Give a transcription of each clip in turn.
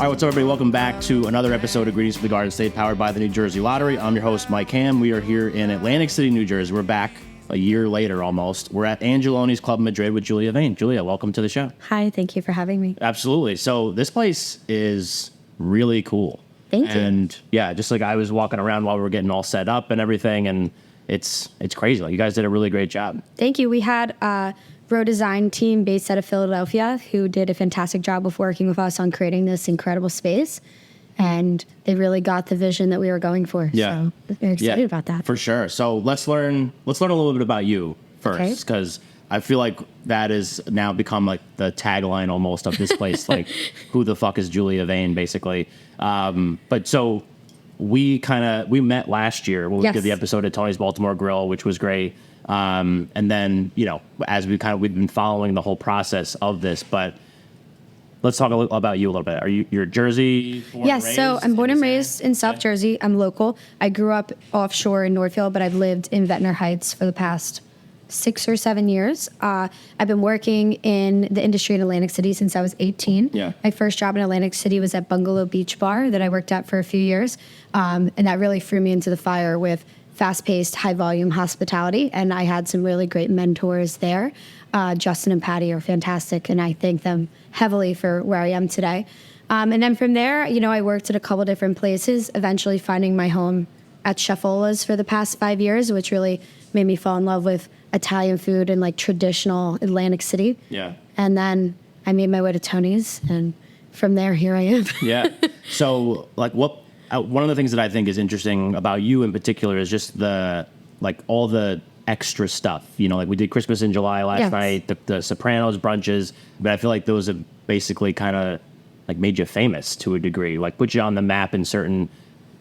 All right, what's up, everybody? Welcome back to another episode of Greetings from the Garden State, powered by the New Jersey Lottery. I'm your host, Mike Hamm. We are here in Atlantic City, New Jersey. We're back a year later almost. We're at Angeloni's Club Madrid with Julia Vane. Julia, welcome to the show. Hi, thank you for having me. Absolutely. So this place is really cool. Thank you. And yeah, just like I was walking around while we were getting all set up and everything, and it's crazy. Like, you guys did a really great job. Thank you. We had a redesign team based out of Philadelphia who did a fantastic job of working with us on creating this incredible space. And they really got the vision that we were going for. Yeah. So I'm very excited about that. For sure. So let's learn a little bit about you first, because I feel like that has now become like the tagline almost of this place. Like, who the fuck is Julia Vane, basically? But so we met last year when we did the episode at Tony's Baltimore Grill, which was great. And then, you know, as we've been following the whole process of this, but let's talk about you a little bit. You're Jersey born and raised? So I'm born and raised in South Jersey. I'm local. I grew up offshore in Northfield, but I've lived in Ventnor Heights for the past 6 or 7 years. I've been working in the industry in Atlantic City since I was 18. Yeah. My first job in Atlantic City was at Bungalow Beach Bar that I worked at for a few years. And that really threw me into the fire with fast-paced, high-volume hospitality. And I had some really great mentors there. Justin and Patty are fantastic, and I thank them heavily for where I am today. And then from there, you know, I worked at a couple different places, eventually finding my home at Chefola's for the past 5 years, which really made me fall in love with Italian food and like traditional Atlantic City. Yeah. And then I made my way to Tony's, and from there, here I am. Yeah. So, like, one of the things that I think is interesting about you in particular is just all the extra stuff. You know, like we did Christmas in July last night, the Sopranos brunches, but I feel like those have basically kind of like made you famous to a degree, like put you on the map in certain,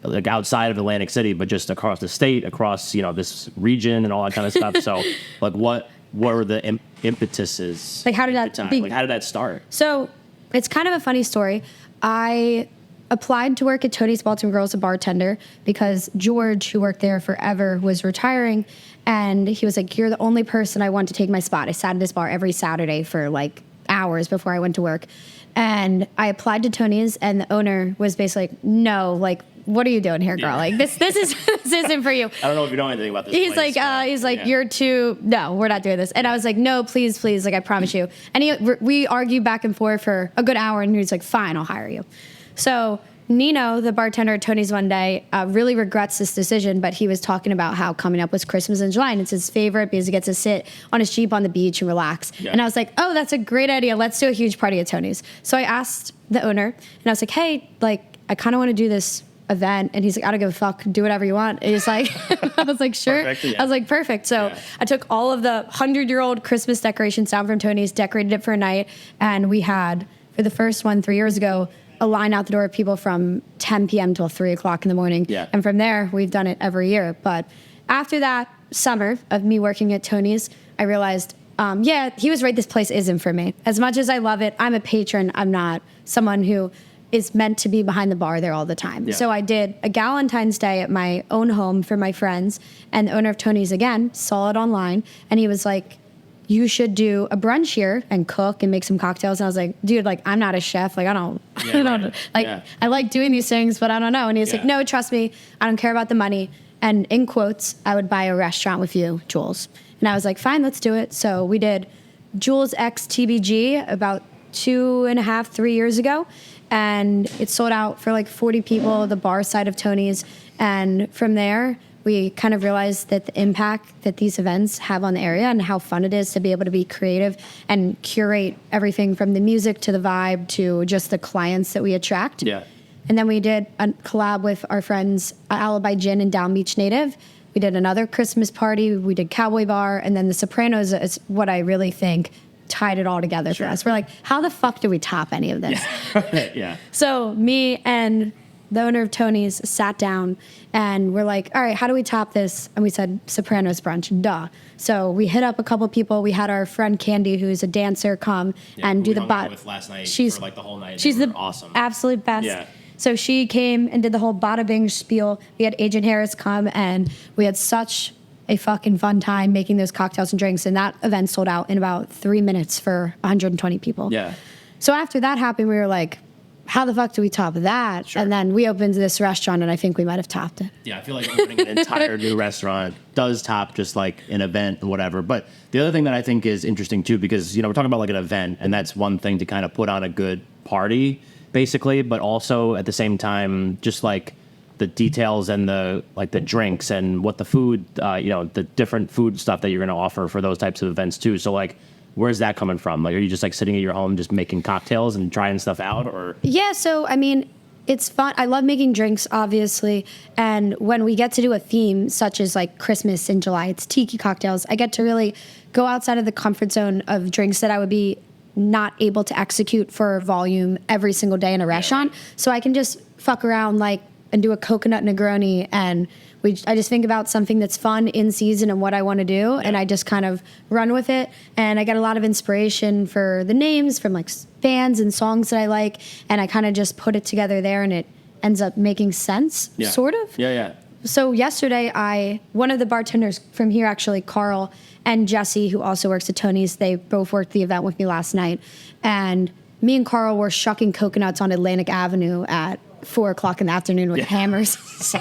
like outside of Atlantic City, but just across the state, across, you know, this region and all that kind of stuff. So, like, what were the impetuses? Like, how did that how did that start? So, it's kind of a funny story. I applied to work at Tony's Baltimore Grill as a bartender because George, who worked there forever, was retiring, and he was like, "You're the only person I want to take my spot." I sat at this bar every Saturday for like hours before I went to work. And I applied to Tony's, and the owner was basically like, "No, like, what are you doing here, girl? Like, this isn't for you." I don't know if you know anything about this. He's place, like, "You're too, no, we're not doing this." And I was like, "No, please, like, I promise you." And we argued back and forth for a good hour, and he was like, "Fine, I'll hire you." So Nino, the bartender at Tony's one day, really regrets this decision, but he was talking about how coming up was Christmas in July, and it's his favorite because he gets to sit on his Jeep on the beach and relax. Yeah. And I was like, "Oh, that's a great idea. Let's do a huge party at Tony's." So I asked the owner, and I was like, "Hey, like, I kind of want to do this event." And he's like, "I don't give a fuck. Do whatever you want." And he's like, I was like, "Sure." Perfect, yeah. I was like, "Perfect." So I took all of the 100-year-old Christmas decorations down from Tony's, decorated it for a night, and we had, for the first one 3 years ago, a line out the door of people from 10 p.m. till 3 o'clock in the morning. Yeah. And from there, we've done it every year. But after that summer of me working at Tony's, I realized, he was right, this place isn't for me. As much as I love it, I'm a patron. I'm not someone who is meant to be behind the bar there all the time. Yeah. So I did a Galentine's Day at my own home for my friends, and the owner of Tony's, again, saw it online, and he was like, "You should do a brunch here and cook and make some cocktails." And I was like, "Dude, like, I'm not a chef. Like, I like doing these things, but I don't know." And he was like, "No, trust me. I don't care about the money. And in quotes, I would buy a restaurant with you, Jules." And I was like, "Fine, let's do it." So we did Jules X TBG about 2.5, 3 years ago. And it sold out for like 40 people, the bar side of Tony's. And from there, we kind of realized that the impact that these events have on the area and how fun it is to be able to be creative and curate everything from the music to the vibe to just the clients that we attract. Yeah. And then we did a collab with our friends Alibi Gin and Down Beach Native. We did another Christmas party. We did Cowboy Bar. And then the Sopranos is what I really think tied it all together for us. We're like, how the fuck do we top any of this? Yeah. So me and the owner of Tony's sat down and we're like, all right, how do we top this? And we said, Sopranos brunch, duh. So we hit up a couple people. We had our friend Candy, who's a dancer, come and do the bot. With last night for like the whole night. She's the awesome, absolute best. Yeah. So she came and did the whole bada bing spiel. We had Agent Harris come, and we had such a fucking fun time making those cocktails and drinks. And that event sold out in about 3 minutes for 120 people. Yeah. So after that happened, we were like, how the fuck do we top that? Sure. And then we opened this restaurant, and I think we might have topped it. Yeah, I feel like opening an entire new restaurant does top just like an event and whatever. But the other thing that I think is interesting too, because, you know, we're talking about like an event, and that's one thing to kind of put on a good party, basically, but also at the same time, just like the details and the like the drinks and what the food, you know, the different food stuff that you're going to offer for those types of events too. So like, where's that coming from? Like, are you just like sitting at your home just making cocktails and trying stuff out, or? Yeah, so I mean, it's fun. I love making drinks, obviously. And when we get to do a theme, such as like Christmas in July, it's tiki cocktails. I get to really go outside of the comfort zone of drinks that I would be not able to execute for volume every single day in a restaurant. So I can just fuck around like and do a coconut Negroni, and I just think about something that's fun in season and what I want to do, and I just kind of run with it. And I get a lot of inspiration for the names from like bands and songs that I like, and I kind of just put it together there, and it ends up making sense, sort of. Yeah. So yesterday, one of the bartenders from here, actually, Carl and Jesse, who also works at Tony's, they both worked the event with me last night, and me and Carl were shucking coconuts on Atlantic Avenue at 4 o'clock in the afternoon with hammers. So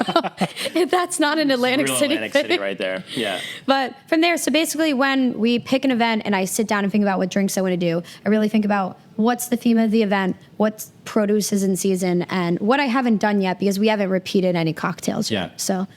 if that's not an Atlantic City Atlantic City right there. Yeah. But from there, so basically when we pick an event and I sit down and think about what drinks I want to do, I really think about what's the theme of the event, what produce is in season, and what I haven't done yet, because we haven't repeated any cocktails yet. So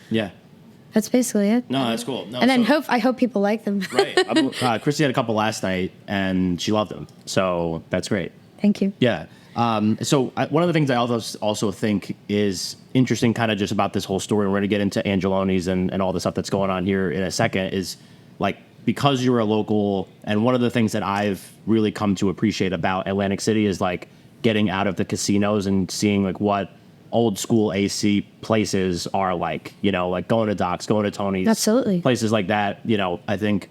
that's basically it. No, that's cool. No, and then I hope people like them. Right. Christy had a couple last night, and she loved them. So that's great. Thank you. Yeah. So one of the things I also think is interesting kind of just about this whole story, and we're going to get into Angeloni's and all the stuff that's going on here in a second, is like, because you're a local, and one of the things that I've really come to appreciate about Atlantic City is like getting out of the casinos and seeing like what old school AC places are like, you know, like going to Doc's, going to Tony's. Absolutely. Places like that, you know, I think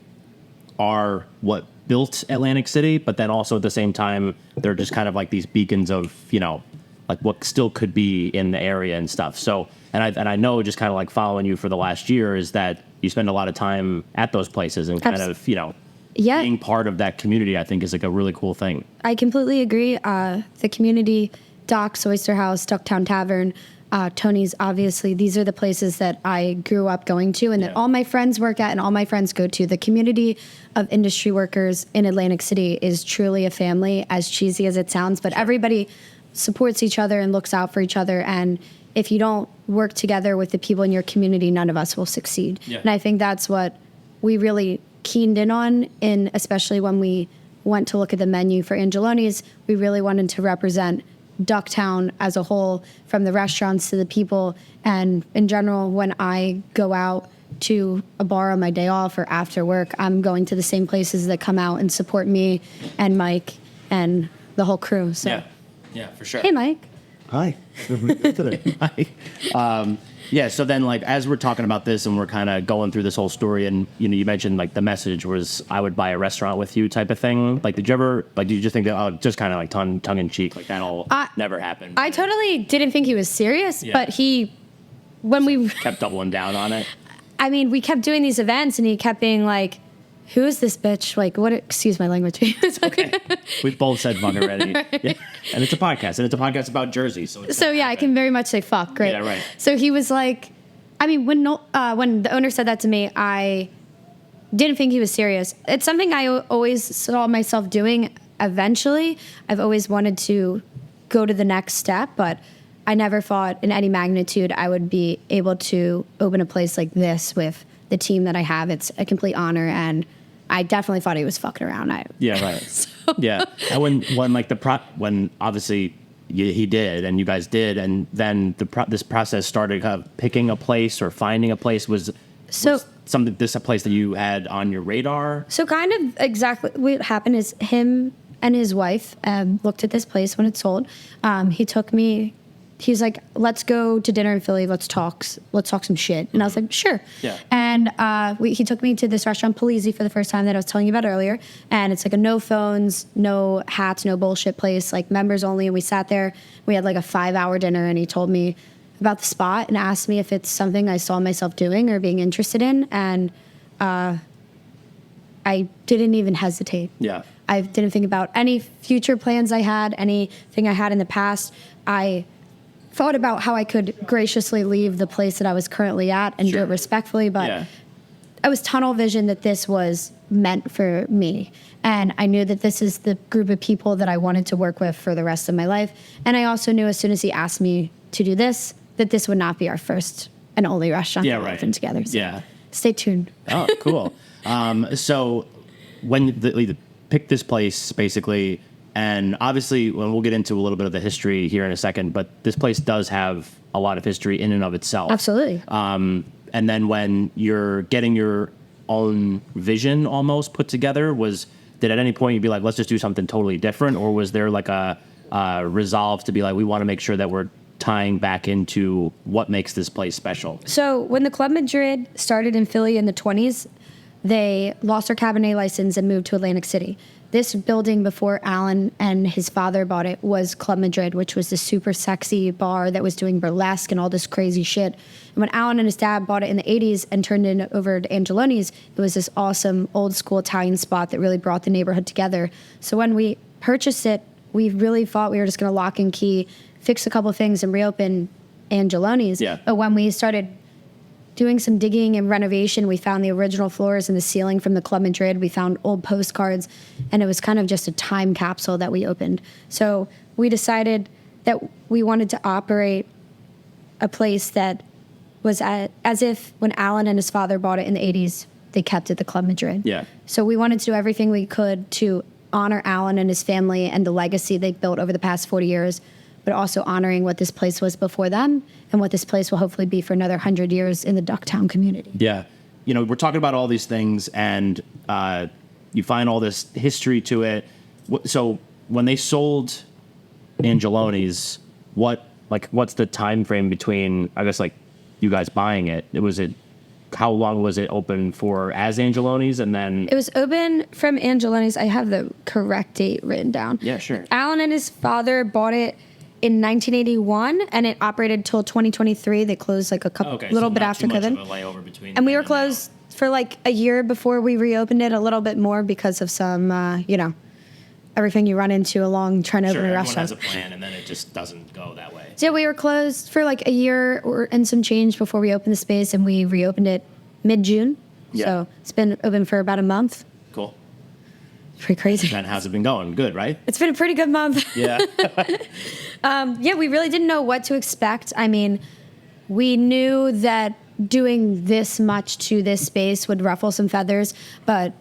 are what built Atlantic City, but then also at the same time, they're just kind of like these beacons of, you know, like what still could be in the area and stuff. So, and I know, just kind of like following you for the last year, is that you spend a lot of time at those places and kind of, you know, being part of that community, I think is like a really cool thing. I completely agree. The community, Doc's, Oyster House, Ducktown Tavern, Tony's, obviously, these are the places that I grew up going to and that all my friends work at and all my friends go to. The community of industry workers in Atlantic City is truly a family, as cheesy as it sounds, but everybody supports each other and looks out for each other. And if you don't work together with the people in your community, none of us will succeed. And I think that's what we really keened in on, especially when we went to look at the menu for Angeloni's. We really wanted to represent Ducktown as a whole, from the restaurants to the people. And in general, when I go out to a bar on my day off or after work, I'm going to the same places that come out and support me and Mike and the whole crew. So yeah, for sure. Hey, Mike. Hi. Hi. Yeah, so then, like, as we're talking about this and we're kind of going through this whole story, and, you know, you mentioned, like, the message was, I would buy a restaurant with you type of thing. Like, did you just think that, oh, just kind of, like, tongue-in-cheek, like, that'll never happen? I totally didn't think he was serious, but when we kept doubling down on it. I mean, we kept doing these events, and he kept being like, who is this bitch? Like, what? Excuse my language. It's okay. We've both said fuck already. Yeah. And it's a podcast. And it's a podcast about Jersey. So yeah, I can very much say fuck, right? Yeah, right. So he was like, I mean, when the owner said that to me, I didn't think he was serious. It's something I always saw myself doing eventually. I've always wanted to go to the next step, but I never thought in any magnitude I would be able to open a place like this with the team that I have. It's a complete honor, and I definitely thought he was fucking around. Yeah, right. Yeah, and when obviously he did, and you guys did, and then this process started of picking a place or finding a place was a place that you had on your radar. So kind of exactly what happened is him and his wife looked at this place when it sold. He took me. He's like, let's go to dinner in Philly. Let's talk some shit. And I was like, sure. Yeah. And he took me to this restaurant, Polizzi, for the first time that I was telling you about earlier. And it's like a no phones, no hats, no bullshit place, like members only. And we sat there. We had like a 5-hour dinner, and he told me about the spot and asked me if it's something I saw myself doing or being interested in. And I didn't even hesitate. Yeah. I didn't think about any future plans I had, anything I had in the past. I thought about how I could graciously leave the place that I was currently at and do it respectfully, but I was tunnel vision that this was meant for me. And I knew that this is the group of people that I wanted to work with for the rest of my life. And I also knew as soon as he asked me to do this, that this would not be our first and only restaurant that we opened together. So stay tuned. Oh, cool. So when you picked this place, basically, and obviously, when we'll get into a little bit of the history here in a second, but this place does have a lot of history in and of itself. Absolutely. And then when you're getting your own vision almost put together, did at any point you be like, let's just do something totally different? Or was there like a resolve to be like, we want to make sure that we're tying back into what makes this place special? So when the Club Madrid started in Philly in the 20s, they lost their Cabernet license and moved to Atlantic City. This building before Alan and his father bought it was Club Madrid, which was the super sexy bar that was doing burlesque and all this crazy shit. And when Alan and his dad bought it in the 80s and turned it over to Angeloni's, it was this awesome old school Italian spot that really brought the neighborhood together. So when we purchased it, we really thought we were just going to lock and key, fix a couple of things, and reopen Angeloni's. Yeah. But when we started doing some digging and renovation, we found the original floors and the ceiling from the Club Madrid. We found old postcards, and it was kind of just a time capsule that we opened. So we decided that we wanted to operate a place that was as if when Alan and his father bought it in the 80s, they kept it the Club Madrid. Yeah. So we wanted to do everything we could to honor Alan and his family and the legacy they built over the past 40 years, but also honoring what this place was before them and what this place will hopefully be for another 100 years in the Ducktown community. Yeah. You know, we're talking about all these things, and you find all this history to it. So when they sold Angeloni's, what's the time frame between, I guess, like, you guys buying it? How long was it open for as Angeloni's, and then... It was open from Angeloni's. I have the correct date written down. Yeah, sure. Alan and his father bought it in 1981, and it operated till 2023. They closed like little bit after COVID. And we were closed for like a year before we reopened it, a little bit more because of some, everything you run into along trying to open a restaurant. Everyone has a plan, and then it just doesn't go that way. So we were closed for like a year and some change before we opened the space, and we reopened it mid-June. Yeah. So it's been open for about a month. Cool. Pretty crazy. And how's it been going? Good, right? It's been a pretty good month. Yeah. We really didn't know what to expect. I mean, we knew that doing this much to this space would ruffle some feathers, but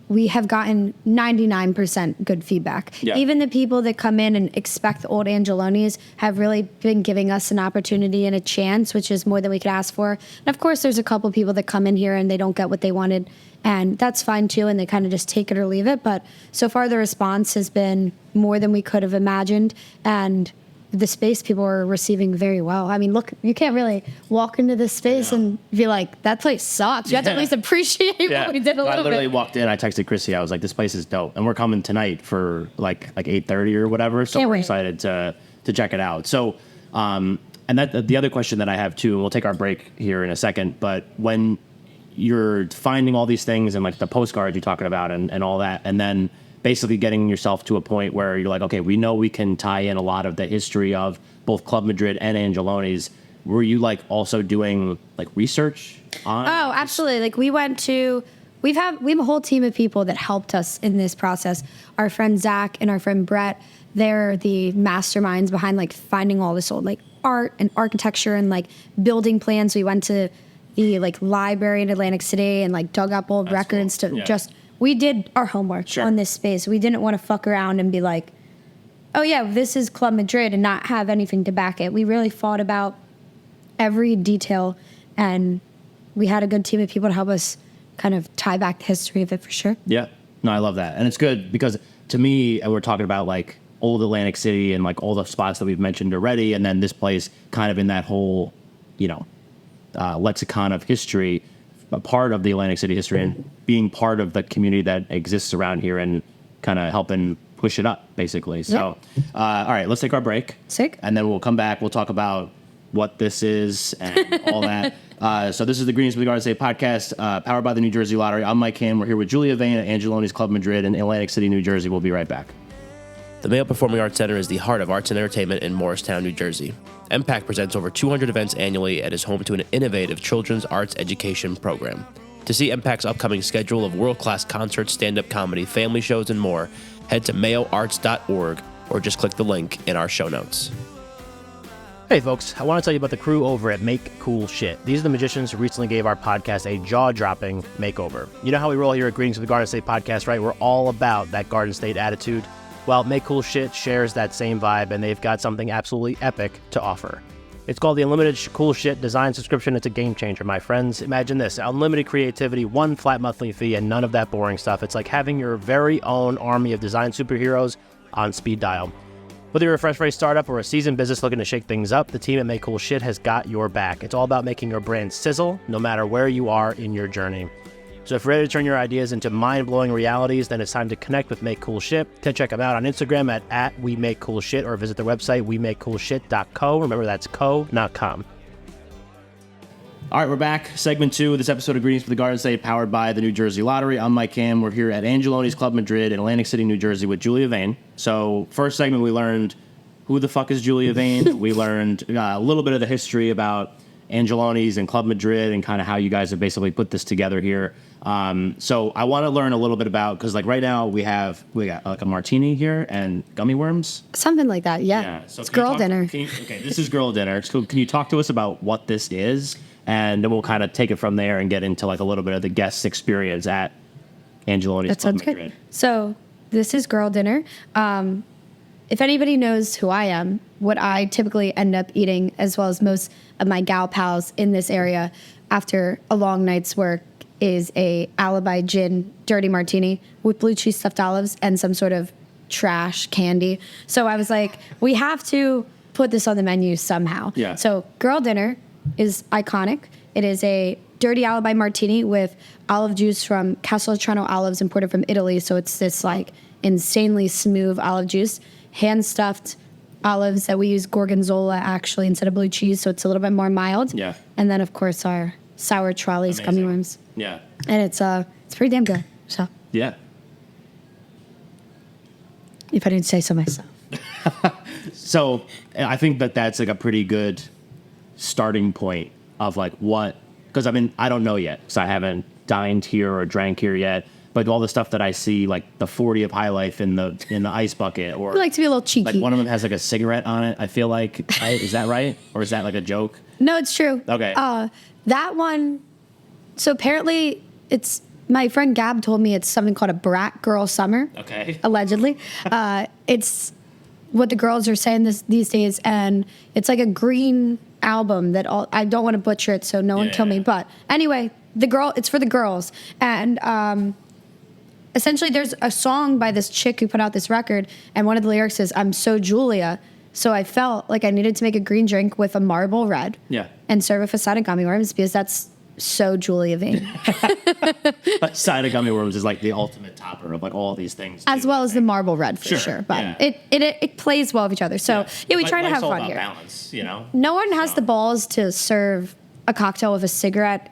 we have gotten 99% good feedback. Yeah. Even the people that come in and expect the old Angeloni's have really been giving us an opportunity and a chance, which is more than we could ask for. And of course, there's a couple people that come in here and they don't get what they wanted, and that's fine too, and they kind of just take it or leave it. But so far, the response has been more than we could have imagined, and the space people are receiving very well. I mean, look, you can't really walk into this space and be like, that place sucks. You have to at least appreciate what we did a little bit. I literally walked in, I texted Chrissy, I was like, this place is dope. And we're coming tonight for like 8:30 or whatever. So we're excited to check it out. So, and that the other question that I have too, and we'll take our break here in a second, but when you're finding all these things and like the postcards you're talking about and all that, and then basically getting yourself to a point where you're like, okay, we know we can tie in a lot of the history of both Club Madrid and Angeloni's. Were you like also doing like research on? Oh, absolutely. Like we have a whole team of people that helped us in this process. Our friend Zach and our friend Brett, they're the masterminds behind like finding all this old like art and architecture and like building plans. We went to the like library in Atlantic City and like dug up old records to we did our homework on this space. We didn't want to fuck around and be like, oh yeah, this is Club Madrid and not have anything to back it. We really thought about every detail, and we had a good team of people to help us kind of tie back the history of it for sure. Yeah. No, I love that. And it's good because to me, we're talking about like old Atlantic City and like all the spots that we've mentioned already. And then this place kind of in that whole, lexicon of history, a part of the Atlantic City history and being part of the community that exists around here and kind of helping push it up, basically. So, all right, let's take our break. Sick. And then we'll come back. We'll talk about what this is and all that. So this is the Greens with the Garden State podcast, powered by the New Jersey Lottery. I'm Mike Ham. We're here with Julia Vane at Angeloni's Club Madrid in Atlantic City, New Jersey. We'll be right back. The Mayo Performing Arts Center is the heart of arts and entertainment in Morristown, New Jersey. MPAC presents over 200 events annually and is home to an innovative children's arts education program. To see MPAC's upcoming schedule of world-class concerts, stand-up comedy, family shows, and more, head to mayoarts.org or just click the link in our show notes. Hey folks, I want to tell you about the crew over at Make Cool Shit. These are the magicians who recently gave our podcast a jaw-dropping makeover. You know how we roll here at Greetings with the Garden State podcast, right? We're all about that Garden State attitude. Well, Make Cool Shit shares that same vibe, and they've got something absolutely epic to offer. It's called the Unlimited Cool Shit Design Subscription. It's a game changer, my friends. Imagine this, unlimited creativity, one flat monthly fee, and none of that boring stuff. It's like having your very own army of design superheroes on speed dial. Whether you're a fresh-faced startup or a seasoned business looking to shake things up, the team at Make Cool Shit has got your back. It's all about making your brand sizzle, no matter where you are in your journey. So if you're ready to turn your ideas into mind-blowing realities, then it's time to connect with Make Cool Shit. Check them out on Instagram at WeMakeCoolShit or visit their website, WeMakeCoolShit.co. Remember, that's co, not com. All right, we're back. Segment 2 of this episode of Greetings with the Garden State, powered by the New Jersey Lottery. I'm Mike Ham. We're here at Angeloni's Club Madrid in Atlantic City, New Jersey with Julia Vane. So first segment, we learned who the fuck is Julia Vane. We learned a little bit of the history about Angeloni's and Club Madrid and kind of how you guys have basically put this together here. So I want to learn a little bit about, because like right now we got like a martini here and gummy worms. Something like that, yeah. So it's girl dinner. Okay, this is girl dinner. So can you talk to us about what this is? And then we'll kind of take it from there and get into like a little bit of the guest experience at Angeloni's Club Madrid. Good. So this is girl dinner. If anybody knows who I am, what I typically end up eating, as well as most of my gal pals in this area after a long night's work, is a Alibi Gin dirty martini with blue cheese stuffed olives and some sort of trash candy. So I was like, we have to put this on the menu somehow. Yeah. So girl dinner is iconic. It is a dirty Alibi martini with olive juice from Casteltrano olives imported from Italy. So it's this like insanely smooth olive juice, hand-stuffed olives that we use gorgonzola actually instead of blue cheese, so it's a little bit more mild. Yeah. And then of course our sour trolleys gummy worms. Yeah. And it's pretty damn good. So yeah. If I didn't say so myself. So I think that's like a pretty good starting point of like what, because I mean I don't know yet, because I haven't dined here or drank here yet. But all the stuff that I see, like the 40 of High Life in the ice bucket, or we like to be a little cheeky. Like one of them has like a cigarette on it. I feel like, right? Is that right, or is that like a joke? No, it's true. Okay. That one. So apparently, it's my friend Gab told me it's something called a brat girl summer. Okay. Allegedly, it's what the girls are saying these days, and it's like a green album that I don't want to butcher it, so no one kill me. But anyway, it's for the girls, and essentially, there's a song by this chick who put out this record, and one of the lyrics is, "I'm so Julia." So I felt like I needed to make a green drink with a marble red. Yeah. And serve with a side of gummy worms, because that's so Julia Vane. But side of gummy worms is like the ultimate topper of like all these things. As well as the marble red, for sure. But it plays well with each other. So we try to have fun here. Balance, you know? No one has the balls to serve a cocktail with a cigarette,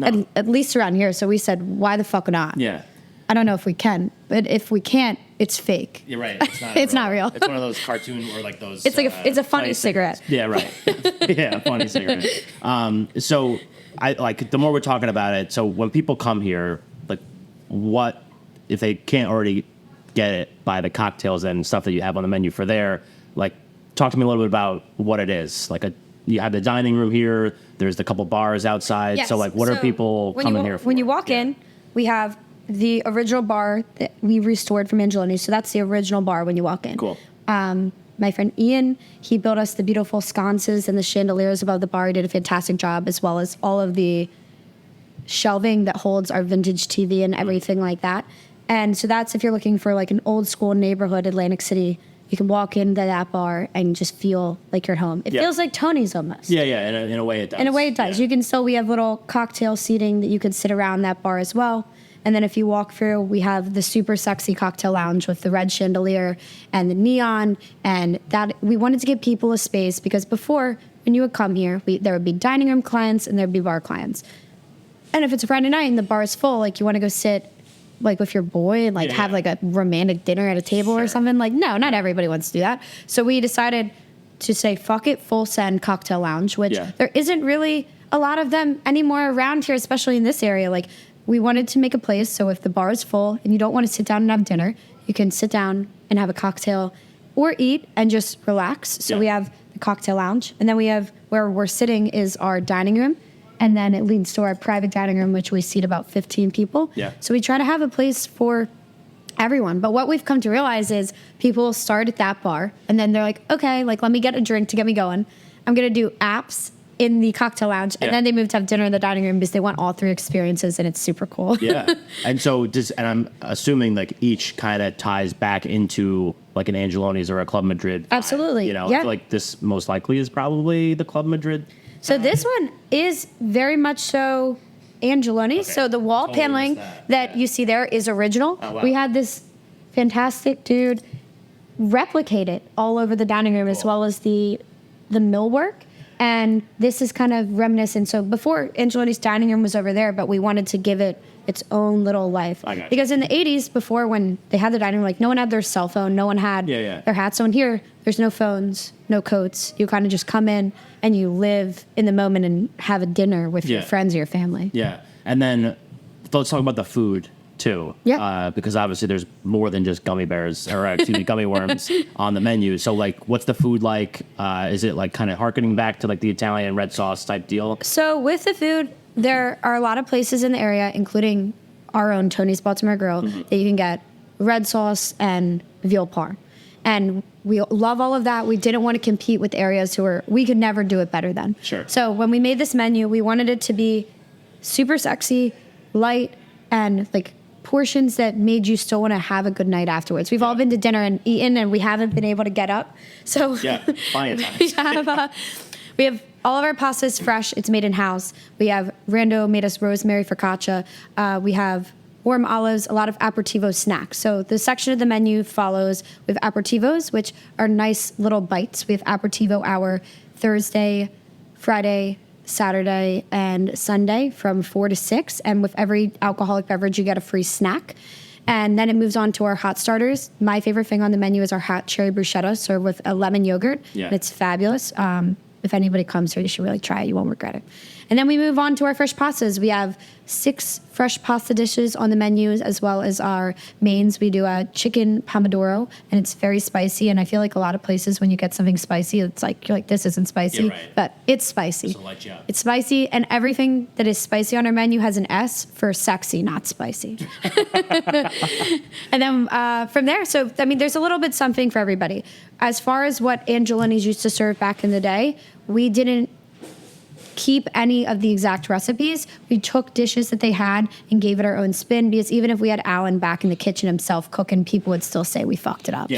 at least around here. So we said, why the fuck not? Yeah. I don't know if we can, but if we can't, it's fake. You're right. It's not. It's not real. It's one of those cartoon or like those. It's like it's a funny cigarette. Yeah, right. Yeah, a funny cigarette. So I like the more we're talking about it. So when people come here, like, what if they can't already get it by the cocktails and stuff that you have on the menu for there? Like, talk to me a little bit about what it is. Like you have the dining room here. There's the couple bars outside. Yes. So like, what are people coming here for? When you walk in, we have the original bar that we restored from Angeloni. So that's the original bar when you walk in. Cool. My friend Ian, he built us the beautiful sconces and the chandeliers above the bar. He did a fantastic job, as well as all of the shelving that holds our vintage TV and everything like that. And so that's if you're looking for like an old school neighborhood, Atlantic City, you can walk into that bar and just feel like you're home. It feels like Tony's almost. Yeah. In a way it does. In a way it does. Yeah. You can we have little cocktail seating that you can sit around that bar as well. And then if you walk through, we have the super sexy cocktail lounge with the red chandelier and the neon. And that we wanted to give people a space, because before when you would come here, there would be dining room clients and there'd be bar clients. And if it's a Friday night and the bar is full, like you want to go sit like with your boy and like have like a romantic dinner at a table or something, like no, not everybody wants to do that. So we decided to say, fuck it, full send cocktail lounge, which there isn't really a lot of them anymore around here, especially in this area. Like we wanted to make a place so if the bar is full and you don't want to sit down and have dinner, you can sit down and have a cocktail or eat and just relax. So we have the cocktail lounge, and then we have where we're sitting is our dining room, and then it leads to our private dining room, which we seat about 15 people. So we try to have a place for everyone. But what we've come to realize is people start at that bar, and then they're like, okay, like let me get a drink to get me going. I'm going to do apps in the cocktail lounge, and then they move to have dinner in the dining room because they want all three experiences, and it's super cool. And so and I'm assuming like each kind of ties back into like an Angeloni's or a Club Madrid. Absolutely. I feel like this most likely is probably the Club Madrid. So this one is very much so Angeloni. So the wall paneling that you see there is original. Oh, wow. We had this fantastic dude replicate it all over the dining room, as well as the millwork. And this is kind of reminiscent. So before, Angeloni's dining room was over there, but we wanted to give it its own little life. Because in the 80s, before when they had the dining room, like no one had their cell phone, no one had their hat. So in here, there's no phones, no coats. You kind of just come in and you live in the moment and have a dinner with your friends or your family. And then let's talk about the food too. Because obviously there's more than just gummy bears, or excuse me, gummy worms on the menu. So like, what's the food like? Is it like kind of harkening back to like the Italian red sauce type deal? So with the food, there are a lot of places in the area, including our own Tony's Baltimore Grill, that you can get red sauce and veal par. And we love all of that. We didn't want to compete with areas we could never do it better than. So when we made this menu, we wanted it to be super sexy, light, and like portions that made you still want to have a good night afterwards. We've all been to dinner and eaten, and we haven't been able to get up. So we have all of our pasta is fresh. It's made in-house. We have Rando made us rosemary focaccia. We have warm olives, a lot of aperitivo snacks. So the section of the menu follows with aperitivos, which are nice little bites. We have aperitivo hour Thursday, Friday, Saturday, and Sunday from 4 to 6. And with every alcoholic beverage, you get a free snack. And then it moves on to our hot starters. My favorite thing on the menu is our hot cherry bruschetta served with a lemon yogurt. And it's fabulous. If anybody comes here, you should really try it. You won't regret it. And then we move on to our fresh pastas. We have 6 fresh pasta dishes on the menus, as well as our mains. We do a chicken pomodoro, and it's very spicy. And I feel like a lot of places, when you get something spicy, it's like, you're like, this isn't spicy. But it's spicy. It's spicy, and everything that is spicy on our menu has an S for sexy, not spicy. And then from there, so, I mean, there's a little bit something for everybody. As far as what Angeloni's used to serve back in the day, we didn't keep any of the exact recipes. We took dishes that they had and gave it our own spin, because even if we had Alan back in the kitchen himself cooking, people would still say we fucked it up.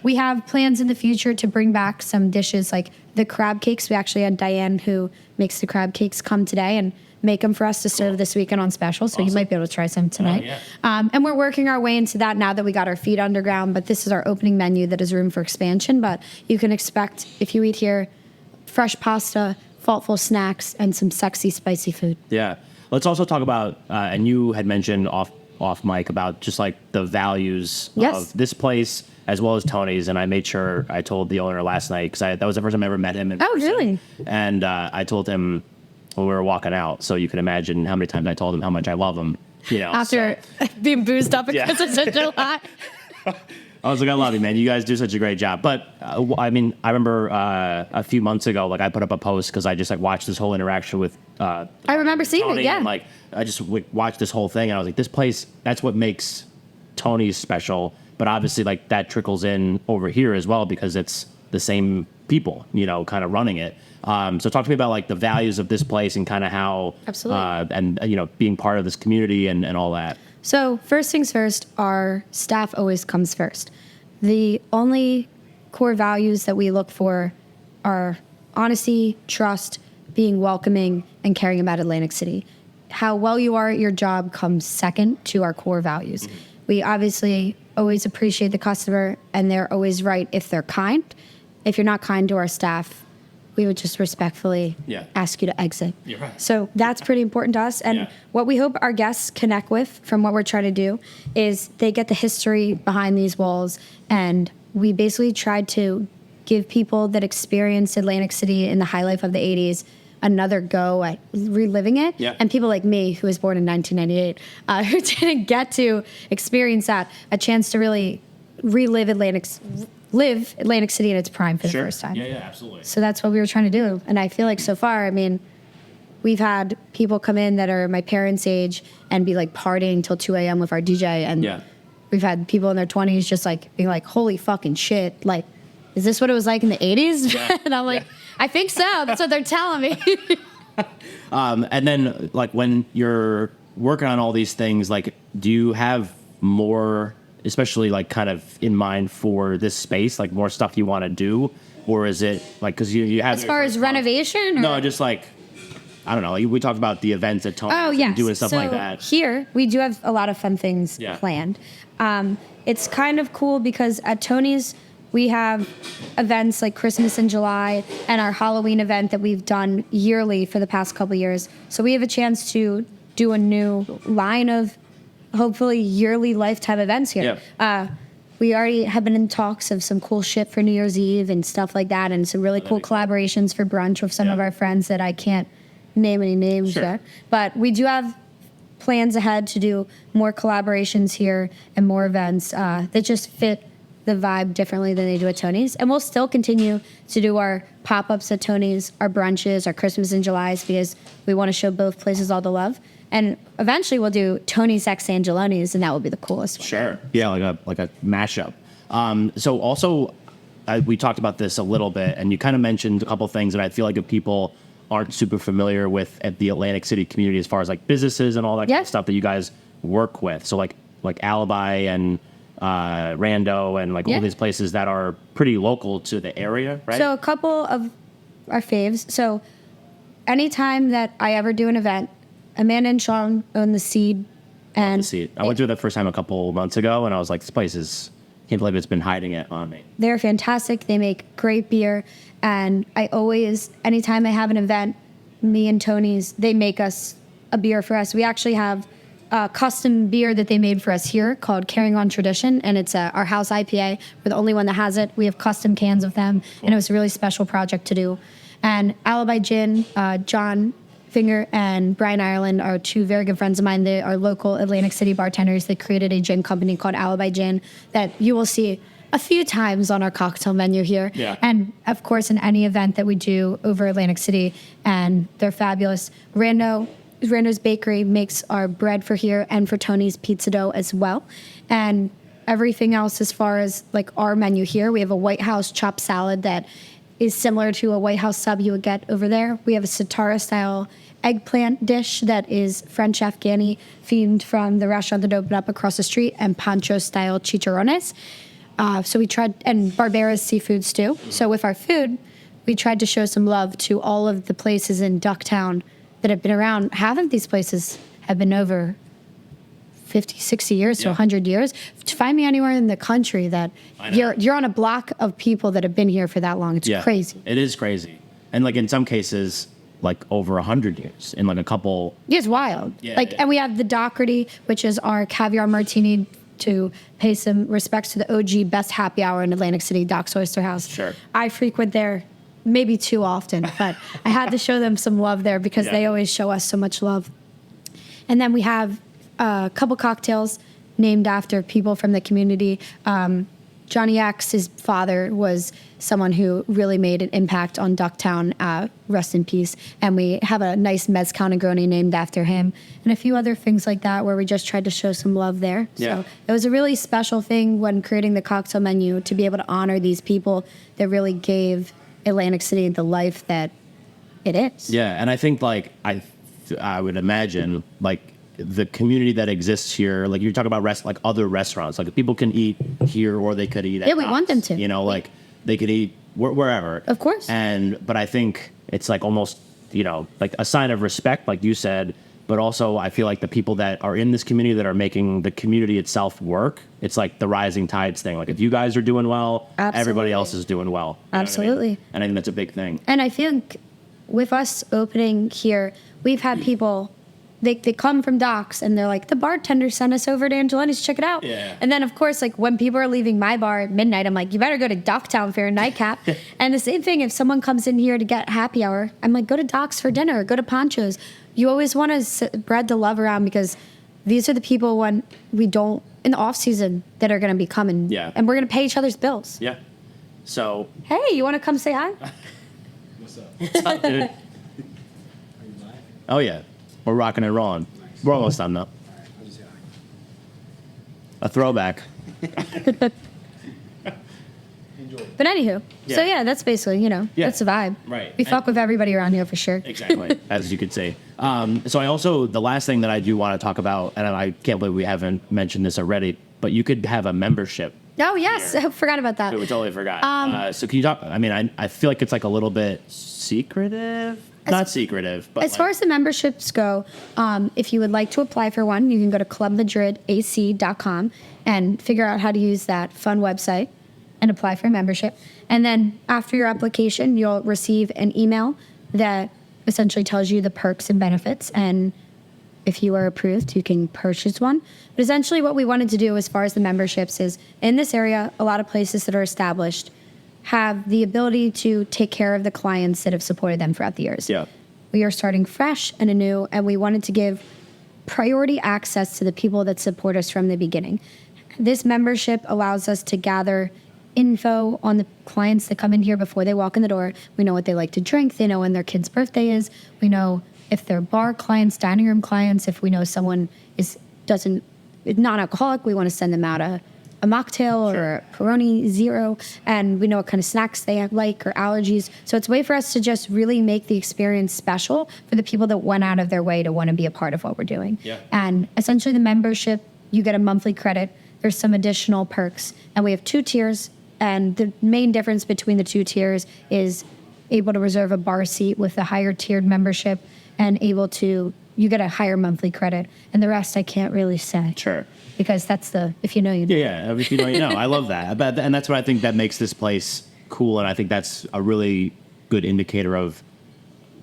We have plans in the future to bring back some dishes like the crab cakes. We actually had Diane, who makes the crab cakes, come today and make them for us to serve this weekend on special. So you might be able to try some tonight. And we're working our way into that now that we got our feet underground. But this is our opening menu that is room for expansion. But you can expect, if you eat here, fresh pasta, thoughtful snacks, and some sexy, spicy food. Let's also talk about, and you had mentioned off mic about just like the values of this place as well as Tony's. And I made sure I told the owner last night, because that was the first time I ever met him in person. Really? And I told him when we were walking out, so you can imagine how many times I told him how much I love him. After being boozed up because of such a lot. I was like, I love you, man. You guys do such a great job. But I mean, I remember a few months ago, like I put up a post because I just like watched this whole interaction with. I remember seeing Tony, it. Yeah. And, like I just watched this whole thing, and I was like, this place. That's what makes Tony's special. But obviously, like that trickles in over here as well, because it's the same people, kind of running it. So talk to me about like the values of this place and kind of how, and being part of this community and all that. So first things first, our staff always comes first. The only core values that we look for are honesty, trust, being welcoming, and caring about Atlantic City. How well you are at your job comes second to our core values. We obviously always appreciate the customer, and they're always right if they're kind. If you're not kind to our staff, we would just respectfully ask you to exit. You're right. So that's pretty important to us. And what we hope our guests connect with from what we're trying to do is they get the history behind these walls. And we basically tried to give people that experienced Atlantic City in the high life of the 80s another go at reliving it. Yeah. And people like me, who was born in 1998, who didn't get to experience that, a chance to really relive Atlantic City in its prime for the first time. Yeah, absolutely. So that's what we were trying to do. And I feel like so far, I mean, we've had people come in that are my parents' age and be like partying till 2 a.m. with our DJ. And we've had people in their 20s just like being like, holy fucking shit. Like, is this what it was like in the 80s? Yeah. And I'm like, I think so. That's what they're telling me. And then, like, when you're working on all these things, like, do you have more, especially, like, kind of in mind for this space, like, more stuff you want to do? Or is it, like, because you have... As far as renovation? Or? No, just, like, I don't know. We talked about the events at Tony's. Oh, yes. Doing stuff like that. Here, we do have a lot of fun things planned. It's kind of cool because at Tony's, we have events like Christmas in July and our Halloween event that we've done yearly for the past couple of years. So we have a chance to do a new line of hopefully yearly lifetime events here. Yeah. We already have been in talks of some cool shit for New Year's Eve and stuff like that, and some really cool collaborations for brunch with some of our friends that I can't name any names yet. But we do have plans ahead to do more collaborations here and more events that just fit the vibe differently than they do at Tony's. And we'll still continue to do our pop-ups at Tony's, our brunches, our Christmas in July's, because we want to show both places all the love. And eventually we'll do Tony's X Angeloni's, and that will be the coolest one. Sure. Yeah, like a mashup. So also, we talked about this a little bit, and you kind of mentioned a couple things that I feel like if people aren't super familiar with at the Atlantic City community as far as like businesses and all that kind of stuff that you guys work with. So like Alibi and Rando and like all these places that are pretty local to the area, right? So a couple of our faves. So anytime that I ever do an event, Amanda and Sean own the Seed. And I went through that first time a couple months ago, and I was like, this place is, can't believe it's been hiding it on me. They're fantastic. They make great beer. And I always, anytime I have an event, me and Tony's, they make us a beer for us. We actually have a custom beer that they made for us here called Carrying On Tradition, and it's our house IPA. We're the only one that has it. We have custom cans of them, and it was a really special project to do. And Alibi Gin, John Finger and Brian Ireland are two very good friends of mine. They are local Atlantic City bartenders. They created a gin company called Alibi Gin that you will see a few times on our cocktail menu here. Yeah. And, of course, in any event that we do over Atlantic City, and they're fabulous. Rando's Bakery makes our bread for here and for Tony's Pizza Dough as well. And everything else as far as, like, our menu here, we have a White House chopped salad that is similar to a White House sub you would get over there. We have a Satara-style eggplant dish that is French Afghani themed from the restaurant that opened up across the street, and Pancho-style chicharrones. So we tried, and Barbera's seafood stew. So with our food, we tried to show some love to all of the places in Ducktown that have been around. Half of these places have been over 50, 60 years to 100 years. To find me anywhere in the country that you're on a block of people that have been here for that long. It's crazy. It is crazy. And like in some cases, like over 100 years in like a couple. Yeah, it's wild. Yeah, and we have the Doherty, which is our caviar martini to pay some respects to the OG best happy hour in Atlantic City, Doc's Oyster House. Sure. I frequent there maybe too often, but I had to show them some love there because they always show us so much love. And then we have a couple cocktails named after people from the community. Johnny X, his father, was someone who really made an impact on Ducktown, rest in peace. And we have a nice mezcal Negroni named after him, and a few other things like that where we just tried to show some love there. So it was a really special thing when creating the cocktail menu to be able to honor these people that really gave Atlantic City the life that it is. Yeah, and I think like I would imagine like the community that exists here, like you're talking about like other restaurants, like people can eat here or they could eat at we want them to. You know, like they could eat wherever. Of course. But I think it's like almost, you know, like a sign of respect, like you said, but also I feel like the people that are in this community that are making the community itself work, it's like the rising tides thing. Like if you guys are doing well, everybody else is doing well. Absolutely. I mean? And I think that's a big thing. And I think with us opening here, we've had people, they come from Docks and they're like, the bartender sent us over to Angeloni's to check it out. Yeah. And then, of course, like when people are leaving my bar at midnight, I'm like, you better go to Docktown for your nightcap. And the same thing, if someone comes in here to get happy hour, I'm like, go to Docks for dinner, go to Poncho's. You always want to spread the love around because these are the people when we don't, in the off season, that are going to be coming. Yeah. And we're going to pay each other's bills. Yeah. So. Hey, you want to come say hi? What's up? What's up, dude? Are you live? Oh, yeah. We're rocking and rolling. Nice. We're almost done, though. All right, I'll just say hi. A throwback. Enjoy. But anywho, Yeah. so yeah, that's basically, Yeah. that's the vibe. Right. We fuck with everybody around here for sure. Exactly, as you could see. So I also, the last thing that I do want to talk about, and I can't believe we haven't mentioned this already, but you could have a membership. Oh, yes. I forgot about that. We totally forgot. So can you talk, I mean, I feel like it's like a little bit secretive. Not secretive, but As far as the memberships go, if you would like to apply for one, you can go to clubmadridac.com and figure out how to use that fun website and apply for a membership. And then after your application, you'll receive an email that essentially tells you the perks and benefits. And if you are approved, you can purchase one. But essentially what we wanted to do as far as the memberships is, in this area, a lot of places that are established have the ability to take care of the clients that have supported them throughout the years. Yeah. We are starting fresh and anew, and we wanted to give priority access to the people that support us from the beginning. This membership allows us to gather info on the clients that come in here before they walk in the door. We know what they like to drink. They know when their kid's birthday is. We know if they're bar clients, dining room clients. If we know someone is non-alcoholic, we want to send them out a mocktail or a Peroni Zero, and we know what kind of snacks they like or allergies. So it's a way for us to just really make the experience special for the people that went out of their way to want to be a part of what we're doing. Yeah. And essentially the membership, you get a monthly credit. There's some additional perks, and we have 2 tiers. And the main difference between the 2 tiers is able to reserve a bar seat with a higher tiered membership and you get a higher monthly credit. And the rest I can't really say. Sure. Because that's if you know, you know. Yeah, if you know, you know. I love that. And that's what I think that makes this place cool. And I think that's a really good indicator of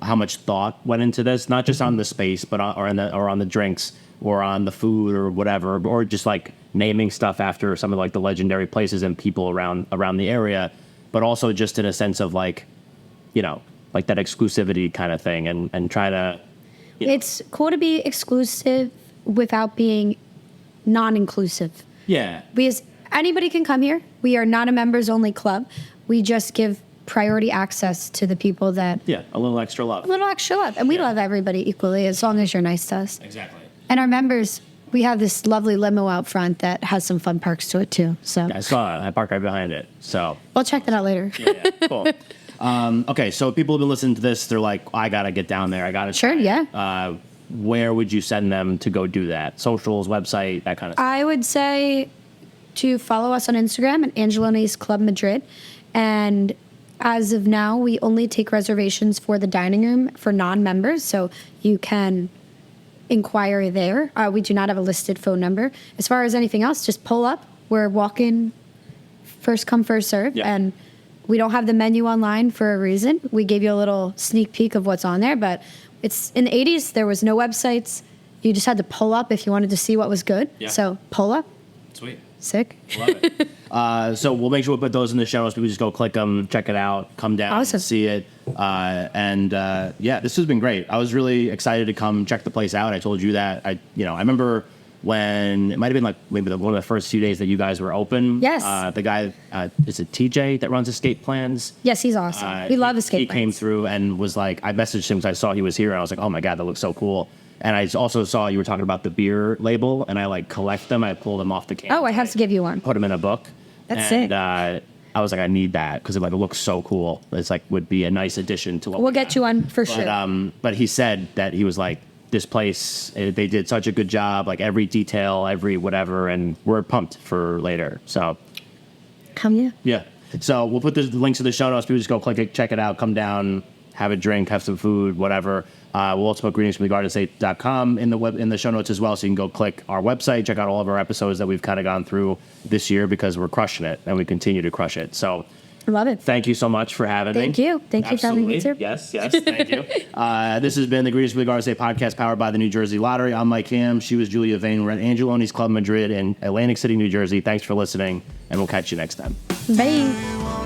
how much thought went into this, not just on the space, but on the drinks or on the food or whatever, or just like naming stuff after some of like the legendary places and people around the area, but also just in a sense of like, like that exclusivity kind of thing and try to. It's cool to be exclusive without being non-inclusive. Yeah. Because anybody can come here. We are not a members only club. We just give priority access to the people that. Yeah, a little extra love. A little extra love. And we love everybody equally as long as you're nice to us. Exactly. And our members, we have this lovely limo out front that has some fun perks to it too. So I saw it. I parked right behind it. So we'll check that out later. yeah, cool. Okay, so people have been listening to this. They're like, I got to get down there. I got to. Sure, yeah. Where would you send them to go do that? Socials, website, that kind of stuff? I would say to follow us on Instagram at Angeloni's Club Madrid. And as of now, we only take reservations for the dining room for non-members. So you can inquire there. We do not have a listed phone number. As far as anything else, just pull up. We're walk-in, first come, first serve. Yeah. And we don't have the menu online for a reason. We gave you a little sneak peek of what's on there, but it's in the 80s, there was no websites. You just had to pull up if you wanted to see what was good. Yeah. So pull up. Sweet. Sick. Love it. So we'll make sure we put those in the show notes. People just go click them, check it out, come down, Awesome. see it. Yeah, this has been great. I was really excited to come check the place out. I told you that. I remember when it might have been like maybe one of the first few days that you guys were open. Yes. The guy, is it TJ that runs Escape Plans? Yes, he's awesome. We love Escape He Plans. came through and was like, I messaged him because I saw he was here and I was like, oh my God, that looks so cool. And I also saw you were talking about the beer label, and I like collect them. I pull them off the can. Oh, I have to give you one. Put them in a book. That's and, sick. I was like, I need that because it like looks so cool. It's like would be a nice addition to what We'll we get got. you one for sure. But he said that he was like, this place, they did such a good job, like every detail, every whatever, and we're pumped for later. So, Come you. yeah. So we'll put the links to the show notes. People just go click it, check it out, come down, have a drink, have some food, whatever. We'll also put greetingsfromthegardensstate.com in the show notes as well, so you can go click our website, check out all of our episodes that we've kind of gone through this year, because we're crushing it and we continue to crush it. So Love it. thank you so much for having me. Thank you for having me, sir. Yes, thank you. This has been the Greetings from the Garden State podcast, powered by the New Jersey Lottery. I'm Mike Ham. She was Julia Vane. We're at Angeloni's Club Madrid in Atlantic City, New Jersey. Thanks for listening, and we'll catch you next time. Bye.